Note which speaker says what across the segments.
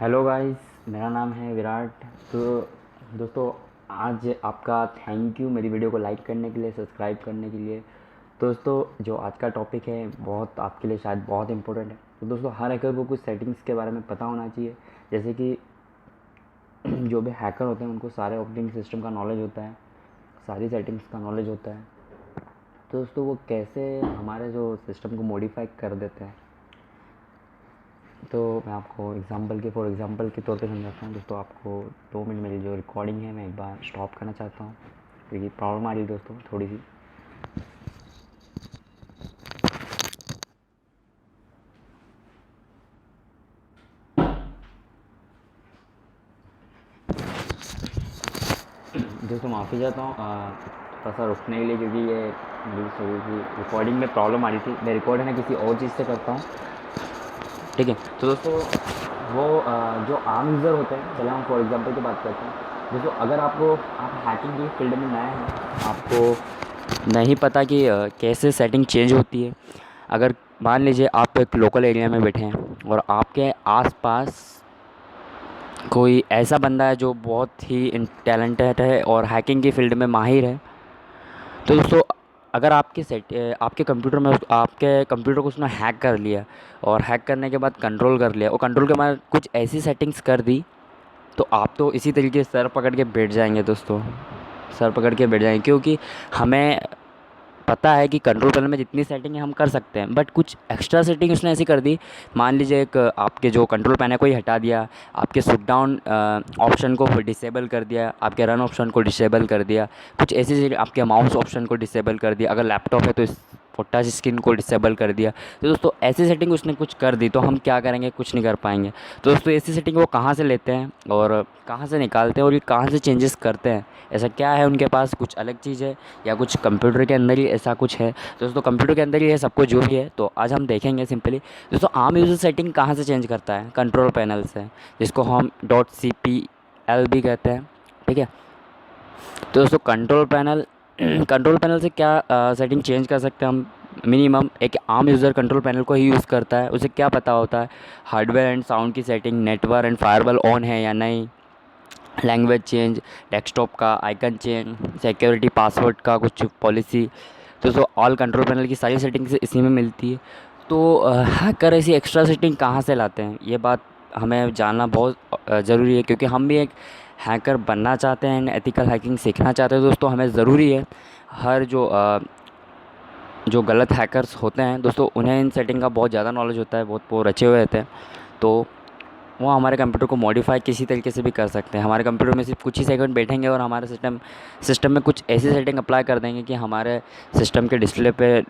Speaker 1: Hello guys, मेरा नाम है विराट। तो दोस्तों, आज आपका थैंक यू मेरी वीडियो को लाइक करने के लिए, सब्सक्राइब करने के लिए। दोस्तों, जो आज का टॉपिक है बहुत आपके लिए शायद बहुत इंपॉर्टेंट है। तो दोस्तों, हर हैकर को कुछ सेटिंग्स के बारे में पता होना चाहिए। जैसे कि जो भी हैकर होते हैं उनको सारे ऑपरेटिंग सिस्टम का नॉलेज होता है, सारी सेटिंग्स का नॉलेज होता है। तो दोस्तों, वो कैसे हमारे जो सिस्टम को मॉडिफाई कर देते हैं, तो मैं आपको फॉर एग्ज़ाम्पल के तौर पे समझाता हूँ। दोस्तों, आपको 2 मिनट मेरी जो रिकॉर्डिंग है मैं एक बार स्टॉप करना चाहता हूँ, क्योंकि प्रॉब्लम आ रही है दोस्तों थोड़ी सी। दोस्तों, माफ़ी चाहता हूँ थोड़ा सा रुकने के लिए, क्योंकि ये मेरी थोड़ी सी रिकॉर्डिंग में प्रॉब्लम आ रही थी। मैं रिकॉर्ड है ना किसी और चीज़ से करता हूँ, ठीक है। तो दोस्तों, वो जो आम यूज़र होते हैं, चले हम फॉर एग्ज़ाम्पल की बात करते हैं। दोस्तों, अगर आप हैकिंग की फील्ड में नए हैं, आपको नहीं पता कि कैसे सेटिंग चेंज होती है। अगर मान लीजिए आप एक लोकल एरिया में बैठे हैं और आपके आसपास कोई ऐसा बंदा है जो बहुत ही टैलेंटेड है और हैकिंग की फील्ड में माहिर है, तो दोस्तों अगर आपके कंप्यूटर में आपके कंप्यूटर को उसने हैक कर लिया और हैक करने के बाद कंट्रोल कर लिया और कंट्रोल के बाद कुछ ऐसी सेटिंग्स कर दी, तो आप तो इसी तरीके से सर पकड़ के बैठ जाएंगे दोस्तों। सर पकड़ के बैठ जाएंगे, क्योंकि हमें पता है कि कंट्रोल पैनल में जितनी सेटिंग है हम कर सकते हैं, बट कुछ एक्स्ट्रा सेटिंग उसने ऐसी कर दी। मान लीजिए एक आपके जो कंट्रोल पैनल को ही हटा दिया, आपके शट डाउन ऑप्शन को डिसेबल कर दिया, आपके रन ऑप्शन को डिसेबल कर दिया, कुछ ऐसी चीज़ें, आपके माउस ऑप्शन को डिसेबल कर दिया, अगर लैपटॉप है तो इस टच स्क्रीन को डिसेबल कर दिया। तो दोस्तों ऐसी सेटिंग उसने कुछ कर दी, तो हम क्या करेंगे? कुछ नहीं कर पाएंगे। तो दोस्तों ऐसी सेटिंग वो कहाँ से लेते हैं और कहाँ से निकालते हैं और ये कहाँ से चेंजेस करते हैं? ऐसा क्या है उनके पास? कुछ अलग चीज़ है या कुछ कंप्यूटर के अंदर ही ऐसा कुछ है? तो दोस्तों कंप्यूटर के अंदर ही है सब कुछ जो भी है, तो आज हम देखेंगे सिंपली। दोस्तों, आम यूज़र सेटिंग कहाँ से चेंज करता है? कंट्रोल पैनल से, जिसको हम .cpl भी कहते हैं, ठीक है। तो दोस्तों कंट्रोल पैनल से क्या सेटिंग चेंज कर सकते हैं हम? मिनिमम एक आम यूज़र कंट्रोल पैनल को ही यूज़ करता है, उसे क्या पता होता है? हार्डवेयर एंड साउंड की setting, network and firewall on है या नहीं, लैंग्वेज चेंज, डेस्कटॉप का आइकन चेंज, सिक्योरिटी पासवर्ड का कुछ पॉलिसी। तो दोस्तों ऑल कंट्रोल पैनल की सारी सेटिंग्स इसी में मिलती है। तो हैकर ऐसी एक्स्ट्रा सेटिंग कहाँ से लाते हैं, ये बात हमें जानना बहुत ज़रूरी है, क्योंकि हम भी एक हैकर बनना चाहते हैं, एथिकल हैकिंग सीखना चाहते हैं। दोस्तों हमें ज़रूरी है हर जो गलत हैकर्स होते हैं दोस्तों, उन्हें इन सेटिंग का बहुत ज़्यादा नॉलेज होता है, बहुत वो रचे हुए रहते हैं। तो वो हमारे कंप्यूटर को मॉडिफाई किसी तरीके से भी कर सकते हैं। हमारे कंप्यूटर में सिर्फ कुछ ही सेकंड बैठेंगे और हमारे सिस्टम में कुछ ऐसी सेटिंग अप्लाई कर देंगे कि हमारे सिस्टम के डिस्प्ले पे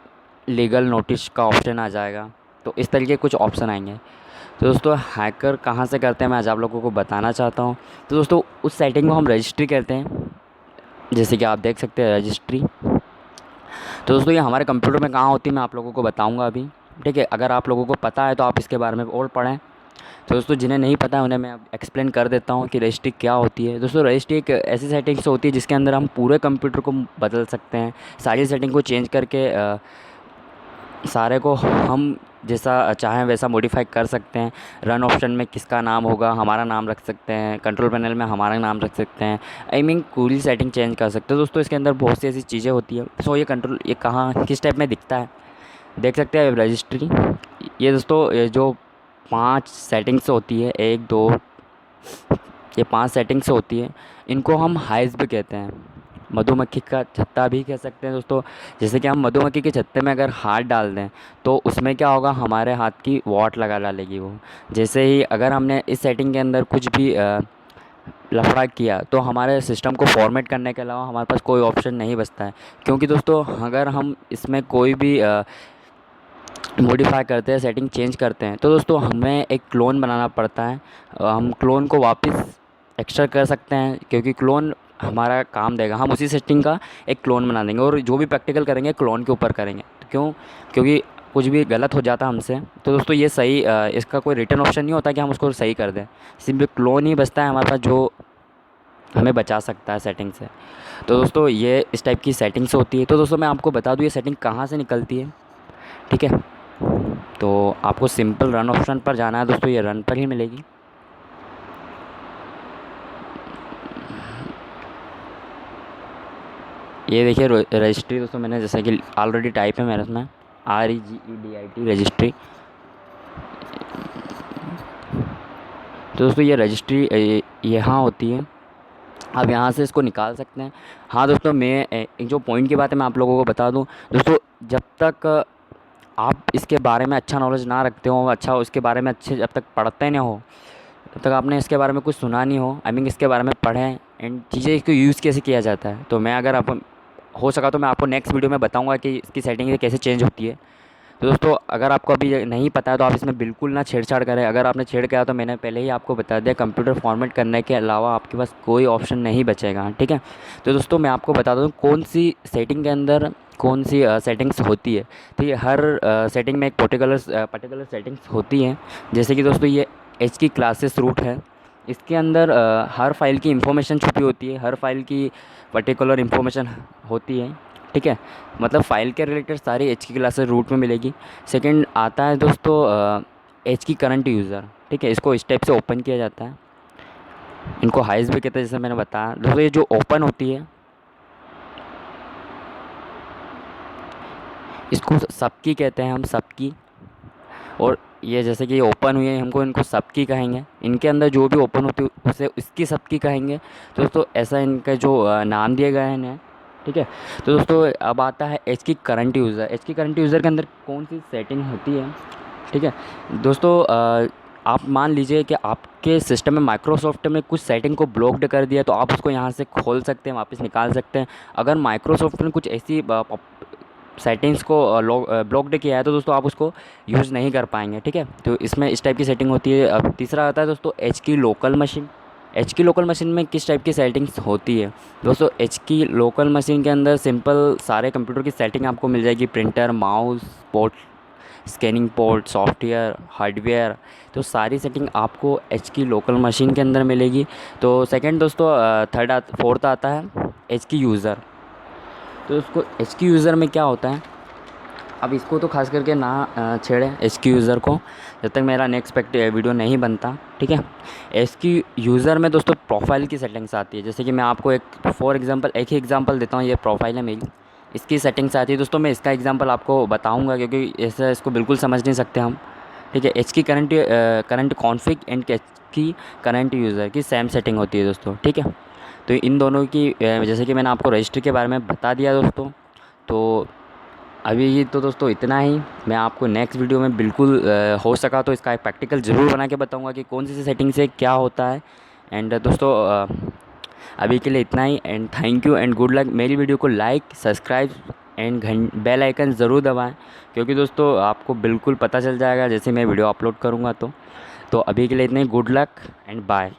Speaker 1: लीगल नोटिस का ऑप्शन आ जाएगा। तो इस तरीके कुछ ऑप्शन आएंगे। तो दोस्तों हैकर कहाँ से करते हैं, मैं आज आप लोगों को बताना चाहता हूँ। तो दोस्तों उस सेटिंग को हम रजिस्ट्री कहते हैं, जैसे कि आप देख सकते हैं रजिस्ट्री। तो दोस्तों ये हमारे कंप्यूटर में कहाँ होती है, मैं आप लोगों को बताऊँगा अभी, ठीक है। अगर आप लोगों को पता है तो आप इसके बारे में और पढ़ें। तो दोस्तों जिन्हें नहीं पता है उन्हें मैं अब एक्सप्लेन कर देता हूँ कि रजिस्ट्री क्या होती है। दोस्तों रजिस्ट्री एक ऐसी सेटिंग्स होती है जिसके अंदर हम पूरे कंप्यूटर को बदल सकते हैं, सारी सेटिंग को चेंज करके सारे को हम जैसा चाहें वैसा मॉडिफाई कर सकते हैं। रन ऑप्शन में किसका नाम होगा, हमारा नाम रख सकते हैं। कंट्रोल पैनल में हमारा नाम रख सकते हैं। आई मीन पूरी सेटिंग चेंज कर सकते हैं। दोस्तों इसके अंदर बहुत सी ऐसी चीज़ें होती है। सो ये कहाँ किस टाइप में दिखता है देख सकते हैं रजिस्ट्री। ये दोस्तों ये जो 5 सेटिंग्स होती है, 1 2, ये 5 सेटिंग्स होती है, इनको हम हाइज भी कहते हैं। मधुमक्खी का छत्ता भी कह सकते हैं दोस्तों। जैसे कि हम मधुमक्खी के छत्ते में अगर हाथ डाल दें तो उसमें क्या होगा, हमारे हाथ की वाट लगा डालेगी वो। जैसे ही अगर हमने इस सेटिंग के अंदर कुछ भी लफड़ा किया तो हमारे सिस्टम को फॉर्मेट करने के अलावा हमारे पास कोई ऑप्शन नहीं बचता है। क्योंकि दोस्तों अगर हम इसमें कोई भी मॉडिफाई करते हैं, सेटिंग चेंज करते हैं, तो दोस्तों हमें एक क्लोन बनाना पड़ता है। हम क्लोन को वापस एक्स्ट्रा कर सकते हैं, क्योंकि क्लोन हमारा काम देगा। हम उसी सेटिंग का एक क्लोन बना देंगे और जो भी प्रैक्टिकल करेंगे क्लोन के ऊपर करेंगे। तो क्यों? क्योंकि कुछ भी गलत हो जाता हमसे तो दोस्तों ये सही इसका कोई रिटर्न ऑप्शन नहीं होता कि हम उसको सही कर दें। सिर्फ क्लोन ही बचता है हमारे पास जो हमें बचा सकता है सेटिंग से। तो दोस्तों ये इस टाइप की सेटिंग्स होती है। तो दोस्तों मैं आपको बता दूँ ये सेटिंग कहाँ से निकलती है, ठीक है। तो आपको सिंपल रन ऑप्शन पर जाना है दोस्तों, ये रन पर ही मिलेगी। ये देखिए रजिस्ट्री दोस्तों, मैंने जैसे कि ऑलरेडी टाइप है मेरे इसमें REGEDIT रजिस्ट्री। तो दोस्तों ये रजिस्ट्री यहाँ होती है, आप यहाँ से इसको निकाल सकते हैं। हाँ दोस्तों, मैं एक जो पॉइंट की बात है मैं आप लोगों को बता दूँ दोस्तों, जब तक आप इसके बारे में अच्छा नॉलेज ना रखते हो, अच्छा उसके बारे में अच्छे जब तक पढ़ते नहीं हो, तब तक आपने इसके बारे में कुछ सुना नहीं हो, आई मीन इसके बारे में पढ़ें एंड चीज़ें इसको यूज़ कैसे किया जाता है। तो मैं अगर आप हो सका तो मैं आपको नेक्स्ट वीडियो में बताऊंगा कि इसकी सेटिंग कैसे चेंज होती है। तो दोस्तों अगर आपको अभी नहीं पता है तो आप इसमें बिल्कुल ना छेड़छाड़ करें। अगर आपने छेड़ किया तो मैंने पहले ही आपको बता दिया, कंप्यूटर फॉर्मेट करने के अलावा आपके पास कोई ऑप्शन नहीं बचेगा, ठीक है। तो दोस्तों मैं आपको बता दूँ कौन सी सेटिंग के अंदर कौन सी सेटिंग्स होती है। तो ये हर सेटिंग में एक पर्टिकुलर सेटिंग्स होती हैं। जैसे कि दोस्तों ये एच की क्लासेस रूट है, इसके अंदर हर फाइल की इंफॉर्मेशन छुपी होती है, हर फाइल की पर्टिकुलर इंफॉर्मेशन होती है, ठीक है। मतलब फ़ाइल के रिलेटेड सारी एच की क्लासेस रूट में मिलेगी। सेकंड आता है दोस्तों एच की करंट यूज़र, ठीक है। इसको इस टाइप से ओपन किया जाता है, इनको हाइज भी कहते हैं जैसे मैंने बताया। दोस्तों ये जो ओपन होती है इसको सबकी कहते हैं हम, सबकी। और ये जैसे कि ओपन हुई है हमको इनको सबकी कहेंगे, इनके अंदर जो भी ओपन होती है उसे इसकी सबकी कहेंगे। तो दोस्तों ऐसा इनका जो नाम दिए गए हैं इन्हें, ठीक है। तो दोस्तों अब आता है एच की करंट यूज़र। एच की करंट यूज़र के अंदर कौन सी सेटिंग होती है, ठीक है। दोस्तों आप मान लीजिए कि आपके सिस्टम में माइक्रोसॉफ्ट में कुछ सेटिंग को ब्लॉक्ड कर दिया, तो आप उसको यहाँ से खोल सकते हैं, वापस निकाल सकते हैं। अगर माइक्रोसॉफ्ट ने कुछ ऐसी सेटिंग्स को ब्लॉक्ड किया है तो दोस्तों आप उसको यूज़ नहीं कर पाएंगे, ठीक है। तो इसमें इस टाइप की सेटिंग होती है। अब तीसरा आता है दोस्तों एच की लोकल मशीन। एच की लोकल मशीन में किस टाइप की सेटिंग्स होती है दोस्तों, एच की लोकल मशीन के अंदर सिंपल सारे कंप्यूटर की सेटिंग आपको मिल जाएगी, printer, mouse, port, scanning port, software, hardware. तो सारी सेटिंग आपको एच की लोकल मशीन के अंदर मिलेगी। तो सेकंड दोस्तों फोर्थ आता है एच की यूज़र। तो उसको एच की यूज़र में क्या होता है, अब इसको तो खास करके ना छेड़ें एच की यूज़र को, जब तक मेरा नेक्स्ट वीडियो नहीं बनता, ठीक है। एच की यूज़र में दोस्तों प्रोफाइल की सेटिंग्स आती है। जैसे कि मैं आपको एक फॉर एग्जांपल एक ही एग्जांपल देता हूँ, ये प्रोफाइल है मेरी, इसकी सेटिंग्स आती है दोस्तों। मैं इसका एग्जांपल आपको बताऊँगा क्योंकि ऐसा इसको बिल्कुल समझ नहीं सकते हम, ठीक है। एच की करंट कॉन्फ़िग एंड एच की करंट यूज़र की सेम सेटिंग होती है दोस्तों, ठीक है। तो इन दोनों की जैसे कि मैंने आपको रजिस्ट्री के बारे में बता दिया दोस्तों। तो अभी ये तो दोस्तों इतना ही। मैं आपको नेक्स्ट वीडियो में बिल्कुल हो सका तो इसका एक प्रैक्टिकल ज़रूर बना के बताऊंगा कि कौन सी सेटिंग से क्या होता है। एंड दोस्तों अभी के लिए इतना ही, and thank you and good luck. मेरी वीडियो को like, subscribe and bell icon ज़रूर दबाएं, क्योंकि दोस्तों आपको बिल्कुल पता चल जाएगा जैसे मैं वीडियो अपलोड करूँगा। तो अभी के लिए इतना ही, गुड लक एंड बाय।